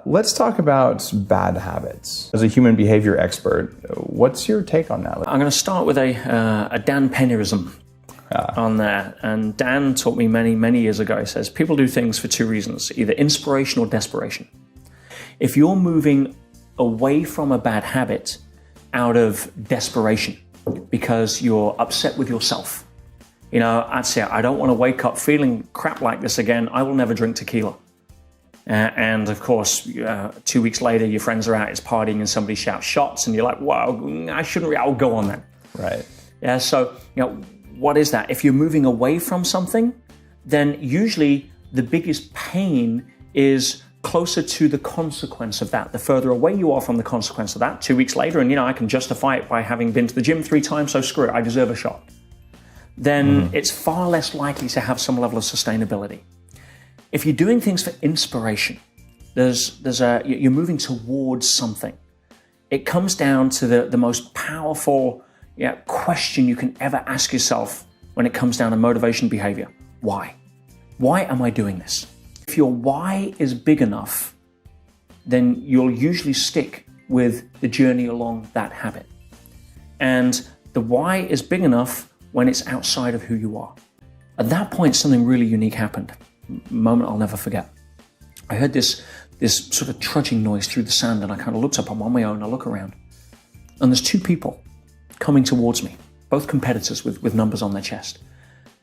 Let's talk about bad habits. As a human behavior expert, what's your take on that? I'm going to start with a Dan Pennerism on there. And Dan taught me many, many years ago. He says, people do things for two reasons, either inspiration or desperation. If you're moving away from a bad habit out of desperation because you're upset with yourself, I'd say, I don't want to wake up feeling crap like this again. I will never drink tequila. And of course, 2 weeks later, your friends are out, it's partying, and somebody shouts shots, and you're like, wow, I shouldn't, I'll go on then. Right. Yeah, so, what is that? If you're moving away from something, then usually the biggest pain is closer to the consequence of that. The further away you are from the consequence of that, 2 weeks later, and I can justify it by having been to the gym 3 times, so screw it, I deserve a shot. Then it's far less likely to have some level of sustainability. If you're doing things for inspiration, you're moving towards something. It comes down to the most powerful question you can ever ask yourself when it comes down to motivation behavior. Why? Why am I doing this? If your why is big enough, then you'll usually stick with the journey along that habit. And the why is big enough when it's outside of who you are. At that point, something really unique happened. Moment I'll never forget. I heard this sort of trudging noise through the sand, and I kind of looked up. I'm on my own. I look around, and there's 2 people coming towards me, both competitors with numbers on their chest.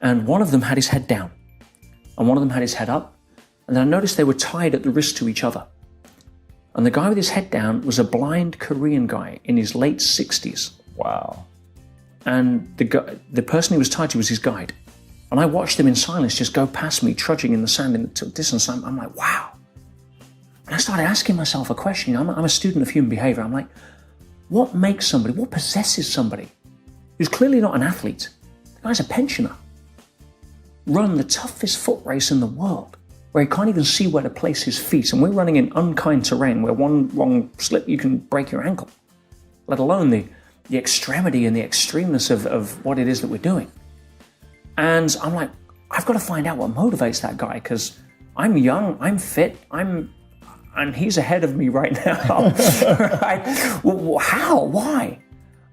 And one of them had his head down, and one of them had his head up. And then I noticed they were tied at the wrist to each other. And the guy with his head down was a blind Korean guy in his late 60s. Wow. And the person he was tied to was his guide. And I watched them in silence just go past me, trudging in the sand in the distance. I'm like, wow. And I started asking myself a question. I'm a student of human behavior. I'm like, what possesses somebody who's clearly not an athlete? The guy's a pensioner. Run the toughest foot race in the world, where he can't even see where to place his feet. And we're running in unkind terrain where one wrong slip, you can break your ankle, let alone the extremity and the extremeness of what it is that we're doing. And I'm like, I've got to find out what motivates that guy, because I'm young, I'm fit, and he's ahead of me right now. Right? Well, how? Why?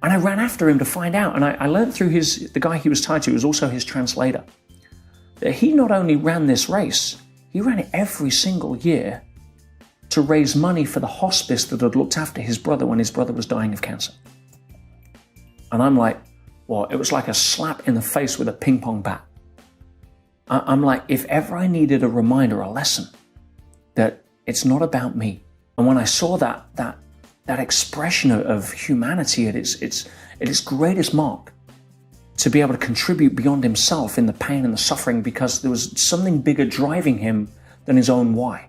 And I ran after him to find out. And I learned through the guy he was tied to was also his translator, that he not only ran this race, he ran it every single year to raise money for the hospice that had looked after his brother when his brother was dying of cancer. And I'm like, well, it was like a slap in the face with a ping pong bat. I'm like, if ever I needed a reminder, a lesson, that it's not about me. And when I saw that expression of humanity at its greatest mark, to be able to contribute beyond himself in the pain and the suffering because there was something bigger driving him than his own why,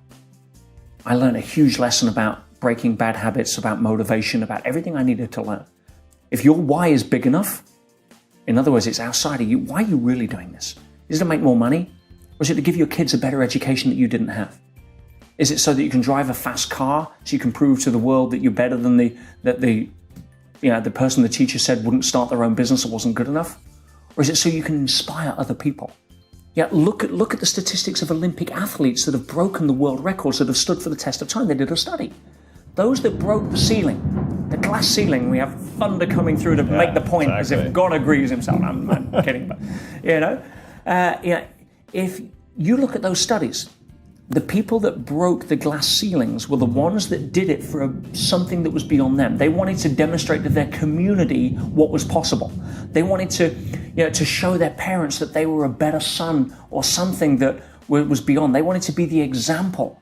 I learned a huge lesson about breaking bad habits, about motivation, about everything I needed to learn. If your why is big enough, in other words, it's outside of you, why are you really doing this? Is it to make more money? Or is it to give your kids a better education that you didn't have? Is it so that you can drive a fast car so you can prove to the world that you're better than the person the teacher said wouldn't start their own business or wasn't good enough? Or is it so you can inspire other people? Yeah, look at the statistics of Olympic athletes that have broken the world records, that have stood for the test of time. They did a study. Those that broke the ceiling, the glass ceiling, we have thunder coming through to make the point, exactly, as if God agrees himself. I'm kidding, but if you look at those studies, the people that broke the glass ceilings were the ones that did it for something that was beyond them. They wanted to demonstrate to their community what was possible. They wanted to show their parents that they were a better son or something that was beyond. They wanted to be the example,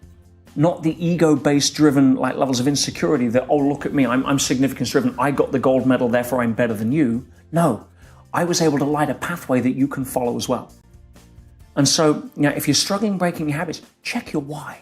not the ego-based driven levels of insecurity that, oh, look at me, I'm significance driven, I got the gold medal, therefore I'm better than you. No, I was able to light a pathway that you can follow as well. And so, if you're struggling breaking your habits, check your why.